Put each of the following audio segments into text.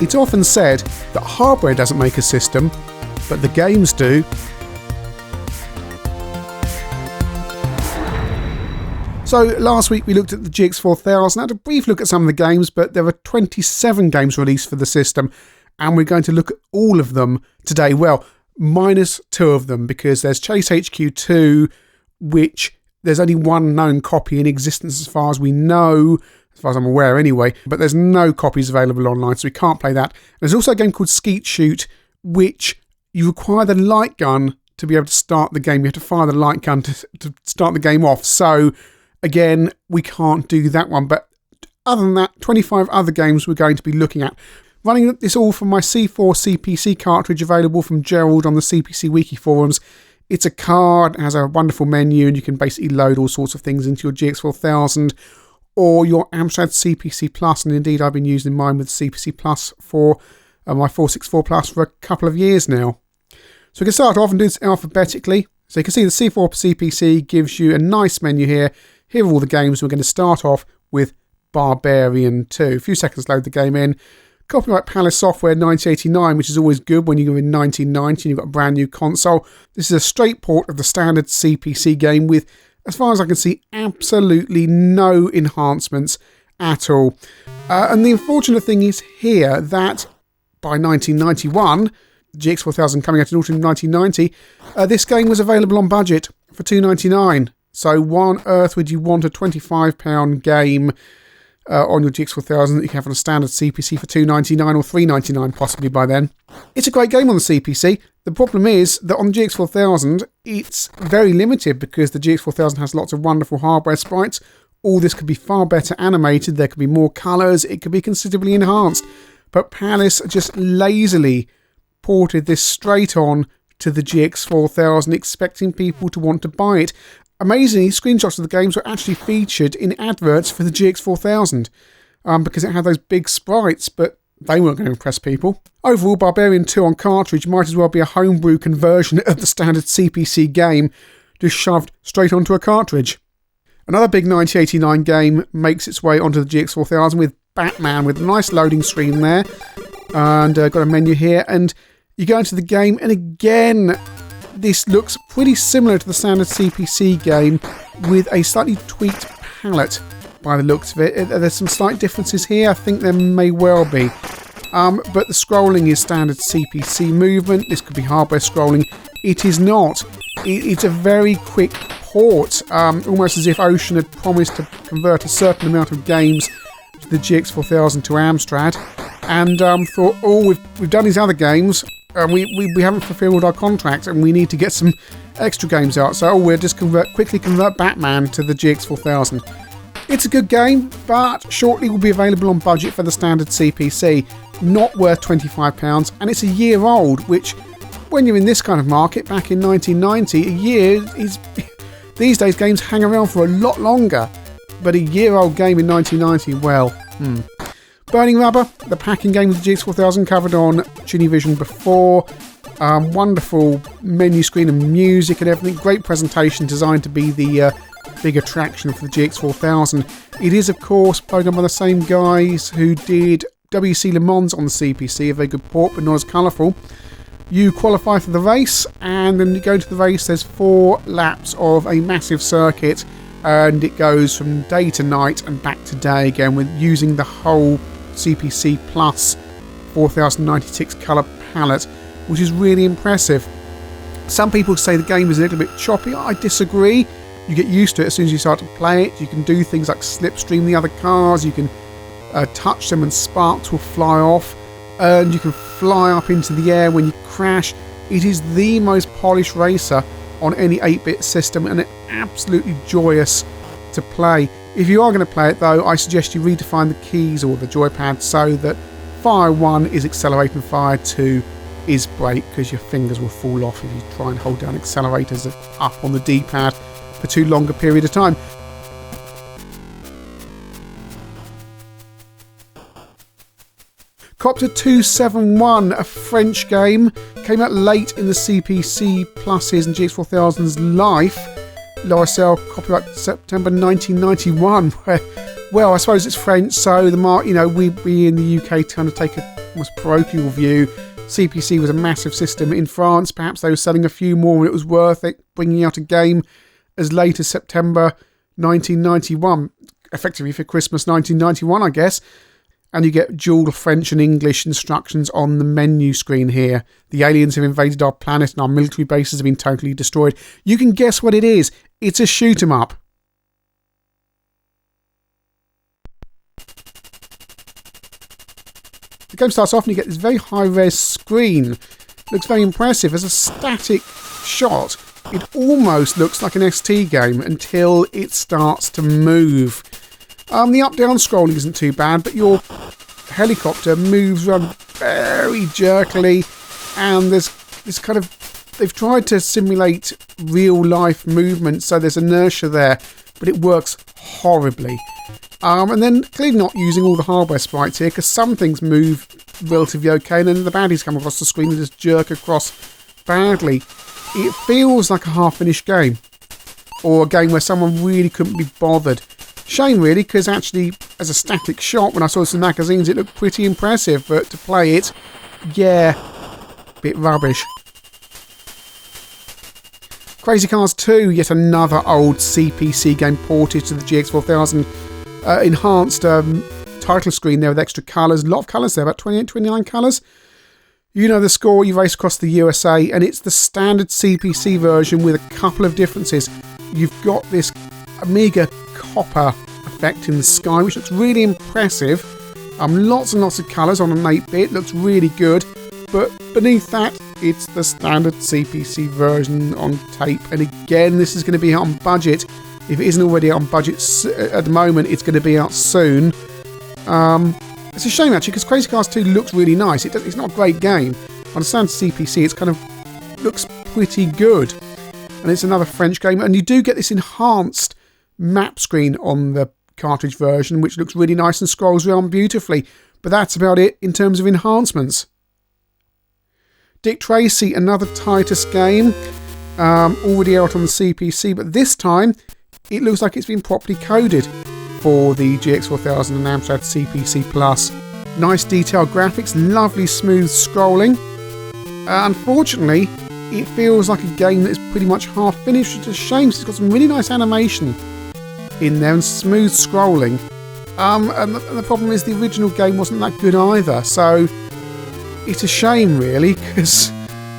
It's often said that hardware doesn't make a system, but the games do. So last week we looked at the GX4000, had a brief look at some of the games, but there are 27 games released for the system, and we're going to look at all of them today. Well, minus 2 of them, because there's Chase HQ2, which there's only one known copy in existence as far as we know, as far as I'm aware anyway, but there's no copies available online, so we can't play that. There's also a game called Skeet Shoot, which you require the light gun to be able to start the game. You have to fire the light gun to start the game off, so again, we can't do that one, but other than that, 25 other games we're going to be looking at. Running this all from my C4 CPC cartridge available from Gerald on the CPC Wiki forums. It's a card, it has a wonderful menu, and you can basically load all sorts of things into your GX4000 or your Amstrad CPC Plus, and indeed I've been using mine with CPC Plus for my 464 Plus for a couple of years now. So we can start off and do this alphabetically. So you can see the C4 CPC gives you a nice menu here. Here are all the games. We're going to start off with Barbarian 2. A few seconds to load the game in. Copyright Palace Software 1989, which is always good when you're in 1990 and you've got a brand new console. This is a straight port of the standard CPC game with, as far as I can see, absolutely no enhancements at all. And the unfortunate thing is here that by 1991, the GX4000 coming out in autumn 1990, this game was available on budget for $2.99. So why on earth would you want a £25 game on your GX4000 that you can have on a standard CPC for $2.99 or $3.99 possibly by then? It's a great game on the CPC. The problem is that on the GX4000 it's very limited because the GX4000 has lots of wonderful hardware sprites. All this could be far better animated, there could be more colours, it could be considerably enhanced. But Palace just lazily ported this straight on to the GX4000 expecting people to want to buy it. Amazingly, screenshots of the games were actually featured in adverts for the GX4000 because it had those big sprites, but they weren't going to impress people. Overall, Barbarian 2 on cartridge might as well be a homebrew conversion of the standard CPC game, just shoved straight onto a cartridge. Another big 1989 game makes its way onto the GX4000 with Batman, with a nice loading screen there, and got a menu here, and you go into the game, and again, this looks pretty similar to the standard CPC game with a slightly tweaked palette by the looks of it. There's some slight differences here, I think there may well be. But the scrolling is standard CPC movement. This could be hardware scrolling. It is not. It's a very quick port, almost as if Ocean had promised to convert a certain amount of games to the GX4000 to Amstrad, and thought, oh, we've done these other games, and we haven't fulfilled our contract, and we need to get some extra games out, so we'll just quickly convert Batman to the GX4000. It's a good game, but shortly will be available on budget for the standard CPC, not worth £25, and it's a year old, which, when you're in this kind of market, back in 1990, a year is... These days games hang around for a lot longer, but a year-old game in 1990, well, Burning Rubber, the packing game with the GX4000, covered on ChinnyVision before. Wonderful menu screen and music and everything. Great presentation, designed to be the big attraction for the GX4000. It is, of course, programmed by the same guys who did WC Le Mans on the CPC, a very good port, but not as colourful. You qualify for the race, and then you go to the race. There's 4 laps of a massive circuit, and it goes from day to night and back to day again, with using the whole CPC Plus 4096 colour palette, which is really impressive. Some people say the game is a little bit choppy. I disagree. You get used to it as soon as you start to play it. You can do things like slipstream the other cars, you can touch them and sparks will fly off, and you can fly up into the air when you crash. It is the most polished racer on any 8-bit system, and it's absolutely joyous to play. If you are going to play it though, I suggest you redefine the keys or the joypad so that fire 1 is accelerate and fire 2 is brake, because your fingers will fall off if you try and hold down accelerators up on the D-pad for too long a period of time. Copter 271, a French game, came out late in the CPC Pluses and GX4000's life. Lower sale, copyright September 1991. Well, I suppose it's French, so the we in the UK tend to take a almost parochial view. CPC was a massive system in France. Perhaps they were selling a few more and it was worth it, bringing out a game as late as September 1991, effectively for Christmas 1991, I guess. And you get dual French and English instructions on the menu screen here. The aliens have invaded our planet and our military bases have been totally destroyed. You can guess what it is. It's a shoot 'em up. The game starts off and you get this very high-res screen. Looks very impressive. As a static shot, it almost looks like an ST game until it starts to move. The up-down scrolling isn't too bad, but your helicopter moves around very jerkily, and there's this kind of... They've tried to simulate real-life movement, so there's inertia there, but it works horribly. And then clearly not using all the hardware sprites here, because some things move relatively okay, and then the baddies come across the screen and just jerk across badly. It feels like a half-finished game, or a game where someone really couldn't be bothered. Shame really, because actually, as a static shot, when I saw some magazines, it looked pretty impressive, but to play it, yeah, bit rubbish. Crazy Cars 2, yet another old CPC game ported to the GX4000. Enhanced title screen there with extra colours. A lot of colours there, about 28, 29 colours. You know the score, you race across the USA, and it's the standard CPC version with a couple of differences. You've got this Amiga copper effect in the sky, which looks really impressive. Lots and lots of colours on an 8-bit, looks really good. But beneath that, it's the standard CPC version on tape. And again, this is going to be out on budget. If it isn't already out on budget at the moment, it's going to be out soon. It's a shame actually, because Crazy Cars 2 looks really nice. It's not a great game. On a standard CPC, it's kind of looks pretty good. And it's another French game. And you do get this enhanced map screen on the cartridge version, which looks really nice and scrolls around beautifully. But that's about it in terms of enhancements. Dick Tracy, another Titus game. Already out on the CPC, but this time it looks like it's been properly coded for the GX4000 and Amstrad CPC Plus. Nice detailed graphics, lovely smooth scrolling. Unfortunately, it feels like a game that is pretty much half finished. It's a shame, it's got some really nice animation in there and smooth scrolling. And the problem is the original game wasn't that good either, so it's a shame really, because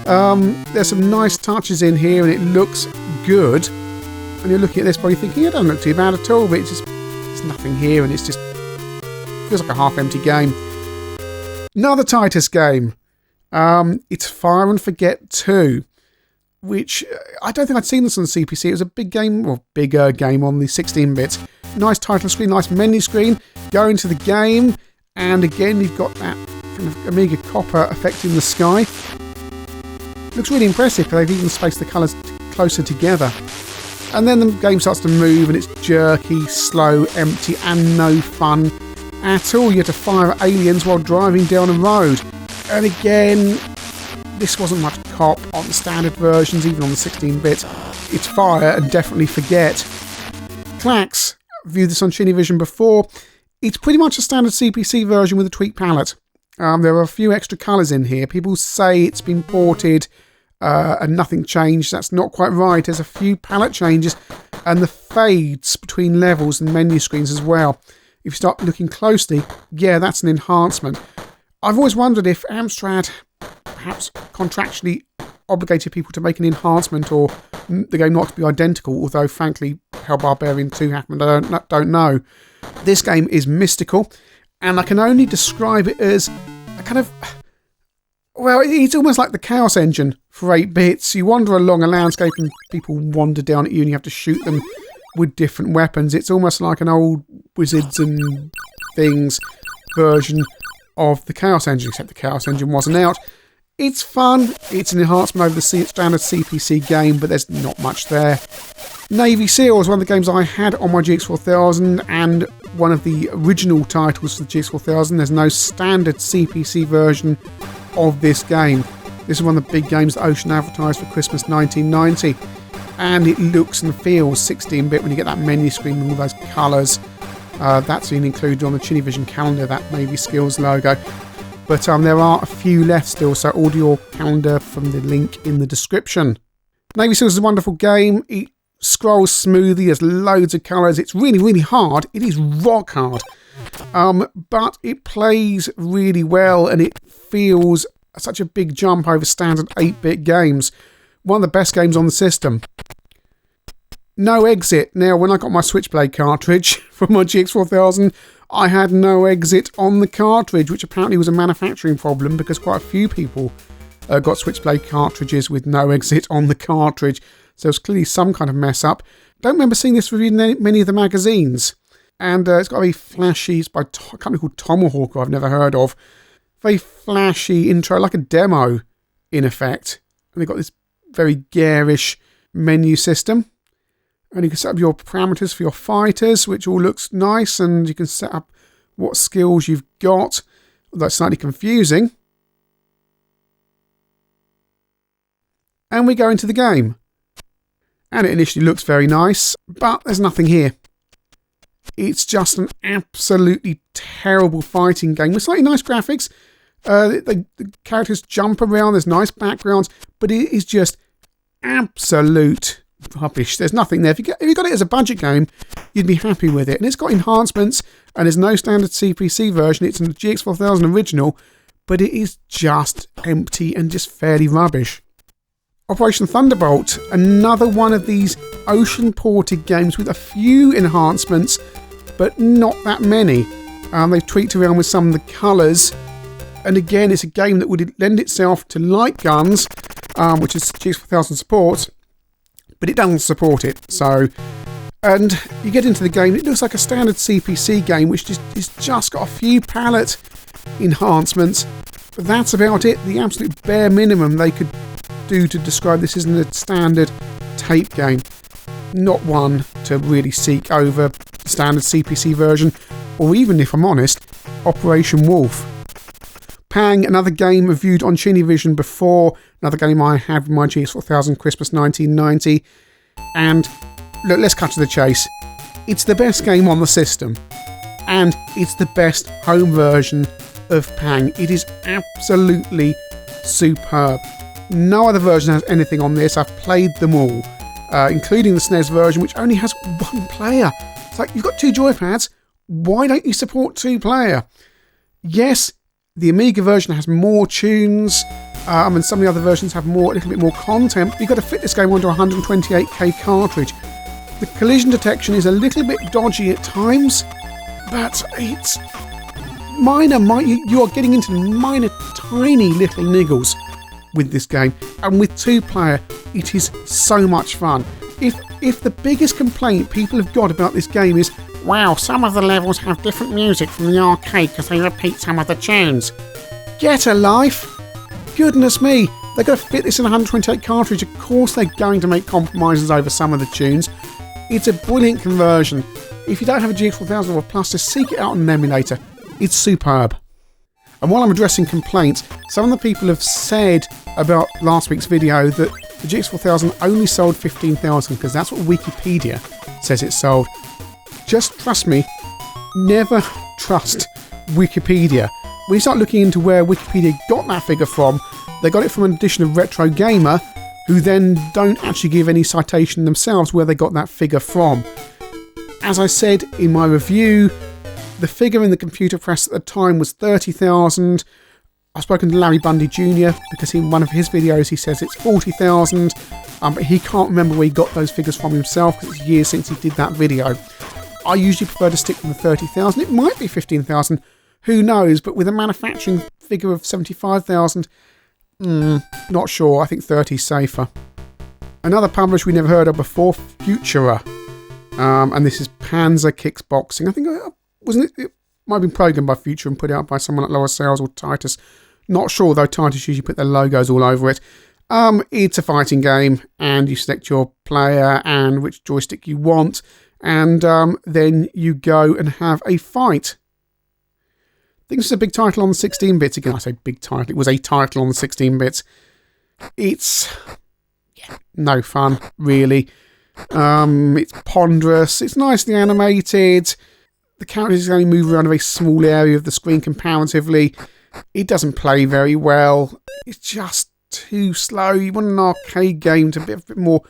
there's some nice touches in here and it looks good. And you're looking at this probably thinking, it doesn't look too bad at all, but there's nothing here and it's just feels like a half-empty game. Another Titus game. It's Fire and Forget 2, which I don't think I'd seen this on the CPC. It was a big game, or bigger game on the 16-bit. Nice title screen, nice menu screen. Go into the game, and again you've got that kind of Amiga copper effect in the sky. Looks really impressive, because they've even spaced the colours closer together. And then the game starts to move, and it's jerky, slow, empty, and no fun at all. You have to fire at aliens while driving down a road. And again, this wasn't much cop on the standard versions, even on the 16-bit. It's fire and definitely forget. Clax, viewed this on ChinnyVision before. It's pretty much a standard CPC version with a tweaked palette. There are a few extra colours in here. People say it's been ported and nothing changed. That's not quite right. There's a few palette changes and the fades between levels and menu screens as well. If you start looking closely, yeah, that's an enhancement. I've always wondered if Amstrad perhaps contractually obligated people to make an enhancement or the game not to be identical, although frankly how Barbarian 2 happened, I don't know. This game is mystical, and I can only describe it as a kind of... Well, it's almost like the Chaos Engine for 8 bits. You wander along a landscape and people wander down at you and you have to shoot them with different weapons. It's almost like an old Wizards and Things version of the Chaos Engine, except the Chaos Engine wasn't out. It's fun. It's an enhancement over the standard CPC game, but there's not much there. Navy SEALs, one of the games I had on my GX4000 and one of the original titles for the GX4000. There's no standard CPC version of this game. This is one of the big games that Ocean advertised for Christmas 1990, and it looks and feels 16-bit when you get that menu screen with all those colours. That's been included on the ChinnyVision calendar, that Navy SEALs logo. but there are a few left still, so order your calendar from the link in the description. Navy Seals is a wonderful game. It scrolls smoothly, there's loads of colours. It's really, really hard. It is rock hard. But it plays really well, and it feels such a big jump over standard 8-bit games. One of the best games on the system. No exit. Now, when I got my Switchblade cartridge from my GX4000, I had no exit on the cartridge, which apparently was a manufacturing problem because quite a few people got Switchblade cartridges with no exit on the cartridge. So there's clearly some kind of mess up. Don't remember seeing this reviewed in many of the magazines. And it's got a very flashy, it's by a company called Tomahawk, who I've never heard of. Very flashy intro, like a demo in effect. And they've got this very garish menu system. And you can set up your parameters for your fighters, which all looks nice. And you can set up what skills you've got. Although it's slightly confusing. And we go into the game. And it initially looks very nice, but there's nothing here. It's just an absolutely terrible fighting game with slightly nice graphics. The characters jump around, there's nice backgrounds, but it is just absolute rubbish. There's nothing there. If you got it as a budget game, you'd be happy with it. And it's got enhancements, and there's no standard CPC version. It's a GX4000 original, but it is just empty and just fairly rubbish. Operation Thunderbolt, another one of these ocean-ported games with a few enhancements, but not that many. They've tweaked around with some of the colours, and again, it's a game that would lend itself to light guns, which is GX4000 supports, but it doesn't support it. So, and you get into the game, it looks like a standard CPC game, which is just got a few palette enhancements, but that's about it. The absolute bare minimum they could do to describe this isn't a standard tape game. Not one to really seek over the standard CPC version, or even, if I'm honest, Operation Wolf. Pang, another game reviewed on ChinnyVision before, another game I had with my GX4000 Christmas 1990. And look, let's cut to the chase. It's the best game on the system, and it's the best home version of Pang. It is absolutely superb. No other version has anything on this. I've played them all, including the SNES version, which only has one player. It's like, you've got two joypads, why don't you support two-player? Yes, the Amiga version has more tunes, and some of the other versions have a little bit more content, but you've got to fit this game onto a 128K cartridge. The collision detection is a little bit dodgy at times, but it's minor. You are getting into minor, tiny little niggles with this game, and with two-player, it is so much fun. If the biggest complaint people have got about this game is, wow, some of the levels have different music from the arcade because they repeat some of the tunes. Get a life! Goodness me, they've got to fit this in a 128 cartridge. Of course they're going to make compromises over some of the tunes. It's a brilliant conversion. If you don't have a GX4000 or a Plus, just seek it out on an emulator. It's superb. And while I'm addressing complaints, some of the people have said about last week's video that the GX4000 only sold 15,000 because that's what Wikipedia says it sold. Just trust me, never trust Wikipedia. When you start looking into where Wikipedia got that figure from, they got it from an edition of Retro Gamer, who then don't actually give any citation themselves where they got that figure from. As I said in my review, the figure in the computer press at the time was 30,000. I've spoken to Larry Bundy Jr. because in one of his videos he says it's 40,000, but he can't remember where he got those figures from himself because it's years since he did that video. I usually prefer to stick with the 30,000. It might be 15,000, who knows, but with a manufacturing figure of 75,000, not sure. I think 30 is safer. Another publisher we never heard of before, Futura, and this is Panzer Kickboxing. I think it might have been programmed by Future and put out by someone like Lower Sales or Titus. Not sure, though. Titus usually put their logos all over it. It's a fighting game, and you select your player and which joystick you want, and then you go and have a fight. I think this is a big title on the 16-bits. Again, I say big title. It was a title on the 16-bits. It's no fun, really. It's ponderous. It's nicely animated. The characters only move around a very small area of the screen comparatively, It doesn't play very well. It's just too slow. You want an arcade game to have a bit more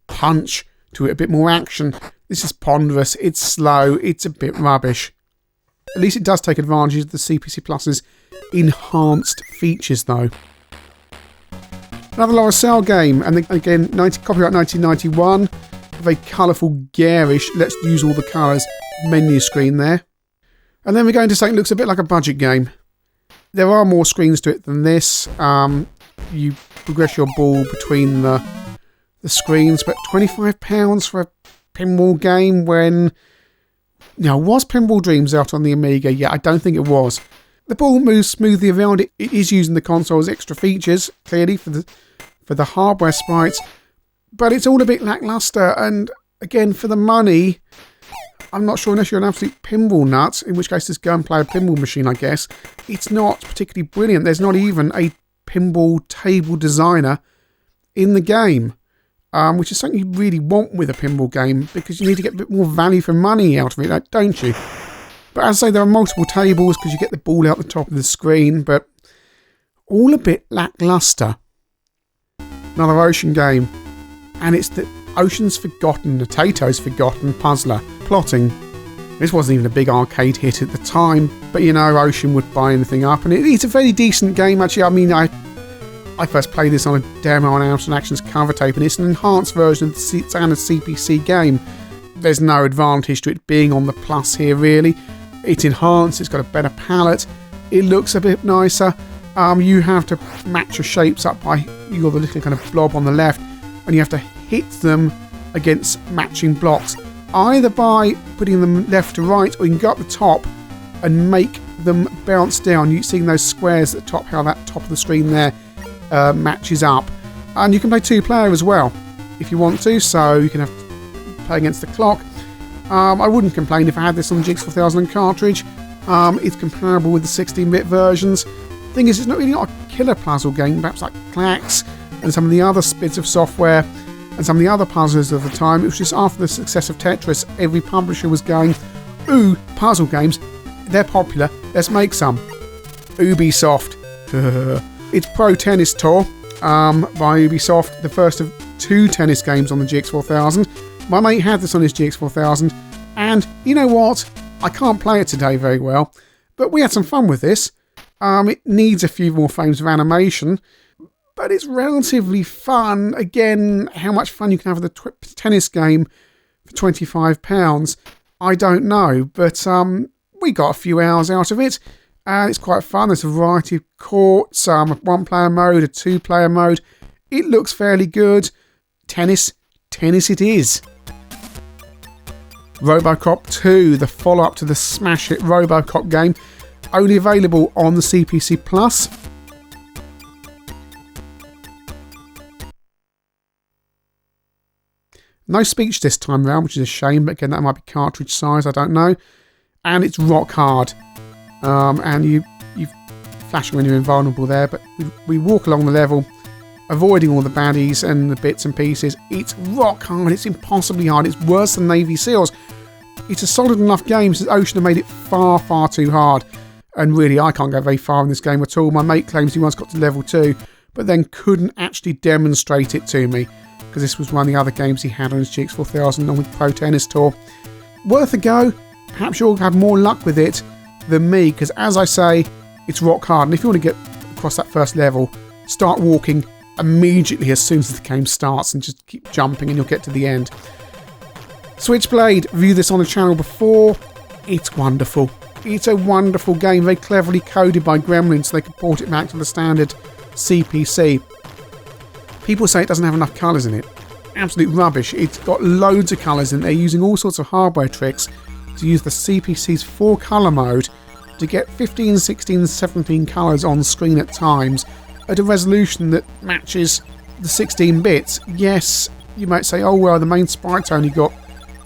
punch to it, a bit more action. This is ponderous, it's slow, it's a bit rubbish. At least it does take advantage of the CPC Plus's enhanced features though. Another lower sale game, and again, copyright 1991. A very colourful, garish, let's use all the colours menu screen there. And then we're going to something that looks a bit like a budget game. There are more screens to it than this. You progress your ball between the screens, but £25 for a pinball game when... Now, was Pinball Dreams out on the Amiga? Yeah, I don't think it was. The ball moves smoothly around. It is using the console's extra features, clearly, for the hardware sprites. But it's all a bit lackluster, and again, for the money, I'm not sure unless you're an absolute pinball nut, in which case just go and play a pinball machine, I guess. It's not particularly brilliant. There's not even a pinball table designer in the game. Which is something you really want with a pinball game, because you need to get a bit more value for money out of it, don't you? But as I say, there are multiple tables because you get the ball out the top of the screen, but all a bit lackluster. Another Ocean game, and it's the Ocean's Forgotten, the Tato's Forgotten Puzzler. Plotting. This wasn't even a big arcade hit at the time, but you know, Ocean would buy anything up, and it's a very decent game actually. I mean, I first played this on a demo on Amstrad Action's cover tape, and it's an enhanced version of the standard CPC game. There's no advantage to it being on the Plus here, really. It's enhanced, it's got a better palette, it looks a bit nicer. You have to match your shapes up by your little kind of blob on the left, and you have to hit them against matching blocks, either by putting them left to right, or you can go up the top and make them bounce down. You're seeing those squares at the top, how that top of the screen there matches up. And you can play two-player as well if you want to, so you can have to play against the clock. I wouldn't complain if I had this on the GX4000 cartridge. It's comparable with the 16-bit versions. Thing is, it's not really not a killer puzzle game, perhaps like Clax and some of the other bits of software and some of the other puzzlers of the time. It was just after the success of Tetris, every publisher was going, ooh, puzzle games, they're popular, let's make some. Ubisoft. It's Pro Tennis Tour by Ubisoft, the first of 2 tennis games on the GX4000. My mate had this on his GX4000, and you know what? I can't play it today very well, but we had some fun with this. It needs a few more frames of animation, but it's relatively fun. Again, how much fun you can have with a tennis game for £25, I don't know, but we got a few hours out of it. It's quite fun. There's a variety of courts, a one-player mode, a two-player mode. It looks fairly good. Tennis it is. Robocop 2, the follow-up to the smash hit Robocop game, only available on the CPC Plus. No speech this time around, which is a shame, but again, that might be cartridge size, I don't know. And it's rock hard. And you flash when you're invulnerable there, but we walk along the level, avoiding all the baddies and the bits and pieces. It's rock hard, it's impossibly hard, it's worse than Navy SEALs. It's a solid enough game since Ocean have made it far, far too hard. And really, I can't go very far in this game at all. My mate claims he once got to level 2, but then couldn't actually demonstrate it to me, because this was one of the other games he had on his GX4000 along with Pro Tennis Tour. Worth a go. Perhaps you'll have more luck with it than me, because as I say, it's rock hard, and if you want to get across that first level, start walking immediately as soon as the game starts and just keep jumping and you'll get to the end. Switchblade, viewed this on the channel before. It's wonderful. It's a wonderful game, very cleverly coded by Gremlin so they could port it back to the standard CPC. People say it doesn't have enough colours in it. Absolute rubbish. It's got loads of colours in it. They're using all sorts of hardware tricks to use the CPC's 4-colour mode to get 15, 16, 17 colours on screen at times at a resolution that matches the 16 bits. Yes, you might say, oh well, the main sprite's only got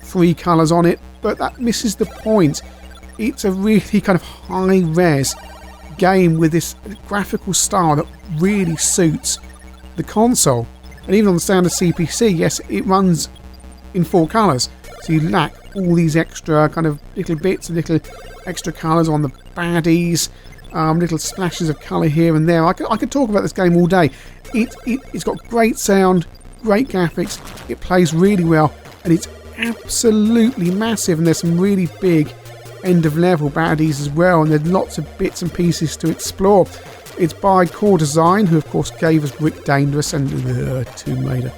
3 colours on it, but that misses the point. It's a really kind of high-res game with this graphical style that really suits the console. And even on the standard CPC, yes, it runs in 4 colours, so you lack all these extra kind of little bits and little extra colours on the baddies little splashes of colour here and there. I could talk about this game all day. It's got great sound, great graphics, it plays really well, and it's absolutely massive, and there's some really big end of level baddies as well, and there's lots of bits and pieces to explore. It's by Core Design, who of course gave us Brick Dangerous and Tomb Raider.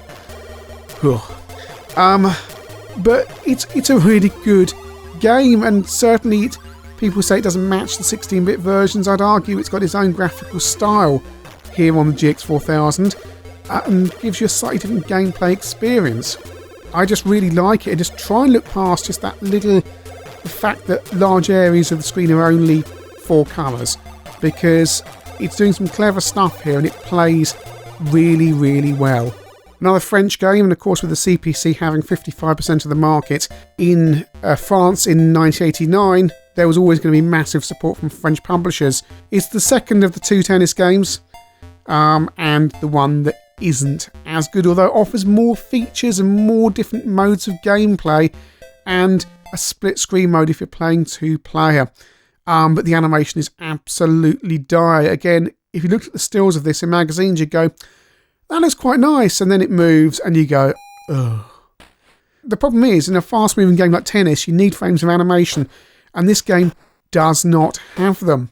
But it's a really good game, and certainly people say it doesn't match the 16-bit versions. I'd argue it's got its own graphical style here on the GX4000 and gives you a slightly different gameplay experience. I just really like it, and just try and look past just that the fact that large areas of the screen are only 4 colours, because it's doing some clever stuff here and it plays really, really well. Another French game, and of course with the CPC having 55% of the market in France in 1989, there was always going to be massive support from French publishers. It's the second of the 2 tennis games, and the one that isn't as good, although it offers more features and more different modes of gameplay, and a split screen mode if you're playing 2-player. But the animation is absolutely dire. Again, if you looked at the stills of this in magazines, you'd go, that looks quite nice, and then it moves and you go, ugh. The problem is, in a fast-moving game like tennis, you need frames of animation, and this game does not have them.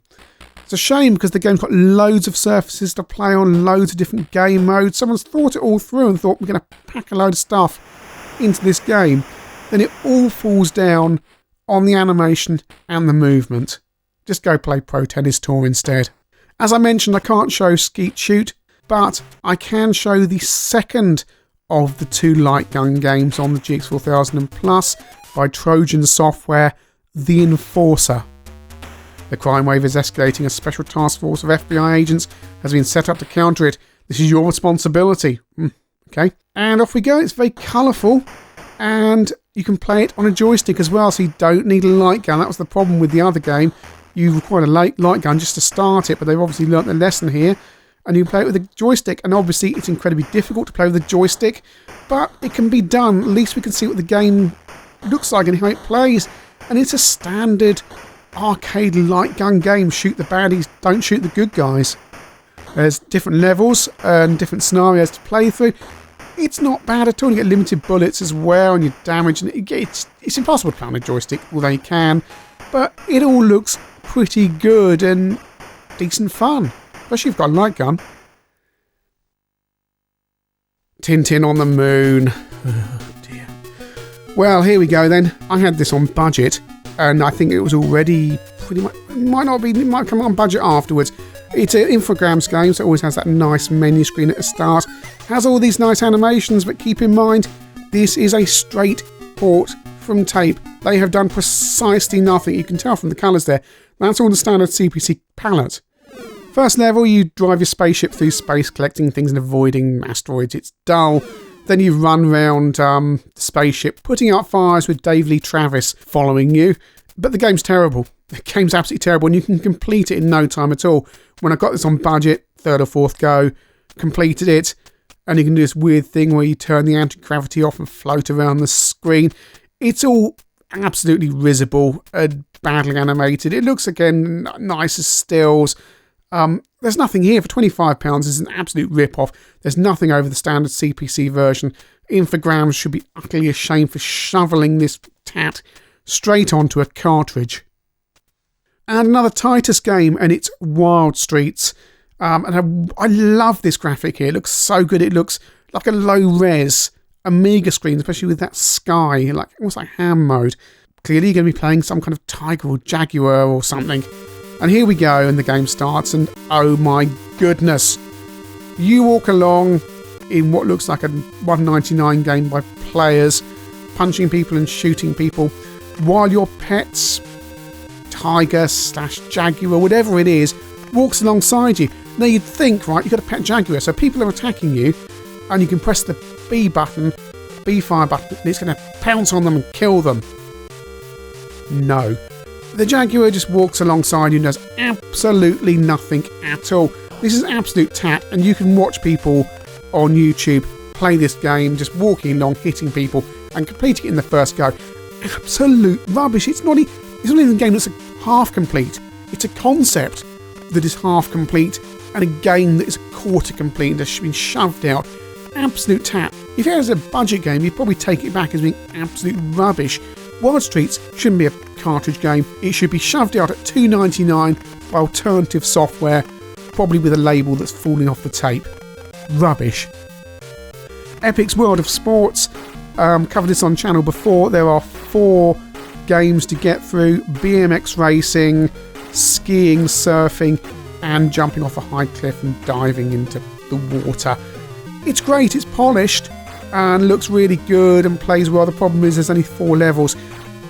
It's a shame, because the game's got loads of surfaces to play on, loads of different game modes. Someone's thought it all through and thought, we're going to pack a load of stuff into this game. Then it all falls down on the animation and the movement. Just go play Pro Tennis Tour instead. As I mentioned, I can't show Skeet Shoot, but I can show the second of the 2 light gun games on the GX4000 and Plus by Trojan Software, The Enforcer. The crime wave is escalating. A special task force of FBI agents has been set up to counter it. This is your responsibility. Okay. And off we go. It's very colourful, and you can play it on a joystick as well, so you don't need a light gun. That was the problem with the other game. You required a light gun just to start it, but they've obviously learnt their lesson here, and you can play it with a joystick. And obviously it's incredibly difficult to play with a joystick, but it can be done. At least we can see what the game looks like and how it plays, and it's a standard arcade light gun game. Shoot the baddies, don't shoot the good guys. There's different levels and different scenarios to play through. It's not bad at all. You get limited bullets as well, and you're damaged. And it's impossible to play on a joystick, although you can. But it all looks pretty good and decent fun, especially if you've got a light gun. Tintin on the Moon. Oh dear. Well, here we go then. I had this on budget, and I think it was already pretty much, it might come on budget afterwards. It's an Infogrames game, so it always has that nice menu screen at the start. Has all these nice animations, but keep in mind, this is a straight port from tape. They have done precisely nothing. You can tell from the colours there. That's all the standard CPC palette. First level, you drive your spaceship through space, collecting things and avoiding asteroids. It's dull. Then you run around the spaceship, putting out fires with Dave Lee Travis following you. But the game's terrible. The game's absolutely terrible, and you can complete it in no time at all. When I got this on budget, 3rd or 4th go, completed it, and you can do this weird thing where you turn the anti-gravity off and float around the screen. It's all absolutely risible and badly animated. It looks, again, nice as stills. There's nothing here. For £25, it's an absolute rip-off. There's nothing over the standard CPC version. Infogrames should be utterly ashamed for shoveling this tat straight onto a cartridge. And another Titus game, and it's Wild Streets. And I love this graphic here. It looks so good. It looks like a low-res Amiga screen, especially with that sky, almost like ham mode. Clearly you're going to be playing some kind of tiger or jaguar or something. And here we go, and the game starts, and oh my goodness. You walk along in what looks like a $1.99 game by players, punching people and shooting people, while your pet's tiger / jaguar, whatever it is, walks alongside you. Now you'd think, right, you've got a pet jaguar, so people are attacking you, and you can press the B fire button, and it's going to pounce on them and kill them. No. The jaguar just walks alongside you and does absolutely nothing at all. This is absolute tat, and you can watch people on YouTube play this game, just walking along, hitting people, and completing it in the first go. Absolute rubbish. It's not even a game that's half complete. It's a concept. that is half complete and a game that is a quarter complete and has been shoved out. Absolute tap. If it was a budget game, you'd probably take it back as being absolute rubbish. Wild Streets shouldn't be a cartridge game. It should be shoved out at $2.99 by Alternative Software, probably with a label that's falling off the tape. Rubbish. Epic's World of Sports. Covered this on channel before. There are 4 games to get through: BMX racing, skiing, surfing, and jumping off a high cliff and diving into the water. It's great, it's polished and looks really good and plays well. The problem is there's only 4 levels,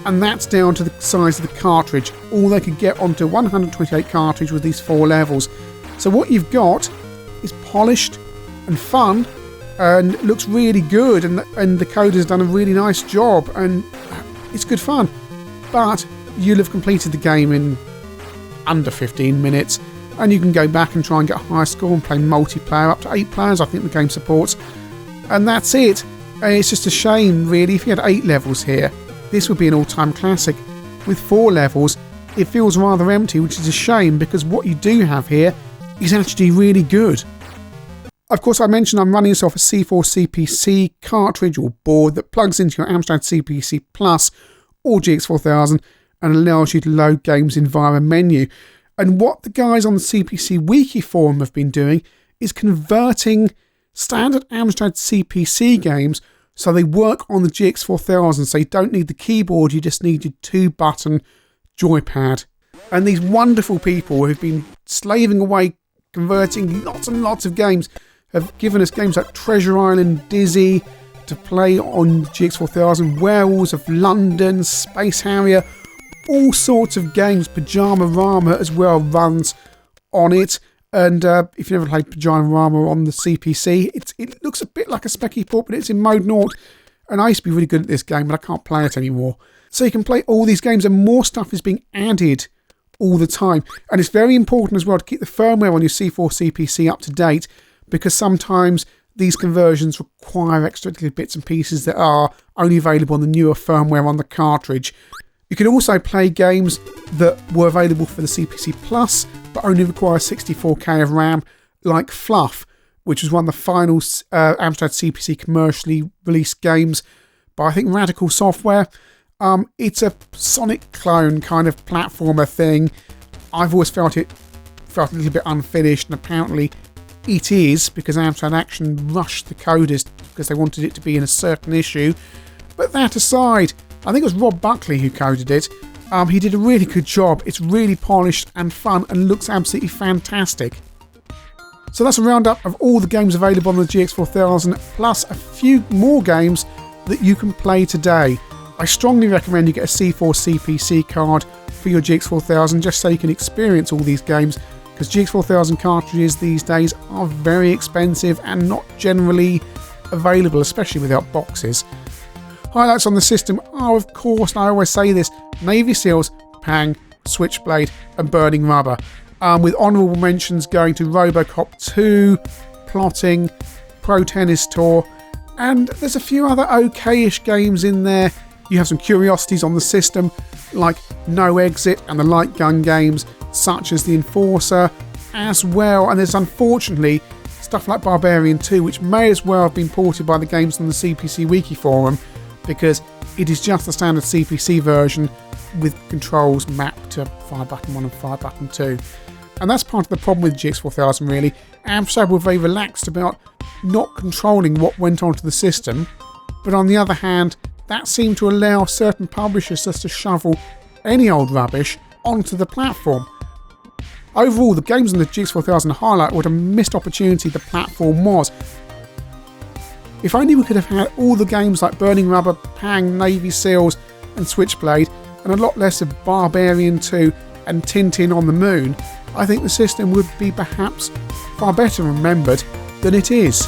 and that's down to the size of the cartridge. All they could get onto 128 cartridge with these 4 levels. So what you've got is polished and fun and looks really good, and the coder's done a really nice job, and it's good fun. But you'll have completed the game in under 15 minutes, and you can go back and try and get a higher score and play multiplayer up to 8 players, I think the game supports. And that's it. It's just a shame, really. If you had 8 levels here, this would be an all-time classic. With 4 levels, it feels rather empty, which is a shame, because what you do have here is actually really good. Of course, I mentioned I'm running this off a C4 CPC cartridge or board that plugs into your Amstrad CPC Plus or GX4000 and allows you to load games in via a menu. And what the guys on the CPC Wiki forum have been doing is converting standard Amstrad CPC games so they work on the GX4000, so you don't need the keyboard, you just need your 2-button joypad. And these wonderful people who've been slaving away converting lots and lots of games have given us games like Treasure Island Dizzy to play on GX4000, Werewolves of London, Space Harrier, all sorts of games. Pajama Rama as well runs on it. And if you've never played Pajama Rama on the CPC, it looks a bit like a Specky Port, but it's in mode 0. And I used to be really good at this game, but I can't play it anymore. So you can play all these games, and more stuff is being added all the time. And it's very important as well to keep the firmware on your C4 CPC up to date, because sometimes these conversions require extra little bits and pieces that are only available on the newer firmware on the cartridge. You can also play games that were available for the CPC Plus but only require 64K of RAM, like Fluff, which was one of the final Amstrad CPC commercially released games by, I think, Radical Software. It's a Sonic clone kind of platformer thing. I've always felt a little bit unfinished, and apparently it is, because Amstrad Action rushed the coders because they wanted it to be in a certain issue. But that aside, I think it was Rob Buckley who coded it. He did a really good job. It's really polished and fun and looks absolutely fantastic. So that's a roundup of all the games available on the GX4000, plus a few more games that you can play today. I strongly recommend you get a C4 CPC card for your GX4000 just so you can experience all these games, because GX4000 cartridges these days are very expensive and not generally available, especially without boxes. Highlights on the system are, of course, and I always say this, Navy Seals, Pang, Switchblade and Burning Rubber, with honourable mentions going to Robocop 2, Plotting, Pro Tennis Tour, and there's a few other okay-ish games in there. You have some curiosities on the system like No Exit and the light gun games such as The Enforcer as well, and there's unfortunately stuff like Barbarian 2, which may as well have been ported by the games on the CPC Wiki forum, because it is just the standard CPC version with controls mapped to fire button 1 and fire button 2. And that's part of the problem with GX4000 really. Amstrad were very relaxed about not controlling what went onto the system, but on the other hand, that seemed to allow certain publishers just to shovel any old rubbish onto the platform. Overall, the games on the GX4000 highlight what a missed opportunity the platform was. If only we could have had all the games like Burning Rubber, Pang, Navy Seals and Switchblade, and a lot less of Barbarian 2 and Tintin on the Moon, I think the system would be perhaps far better remembered than it is.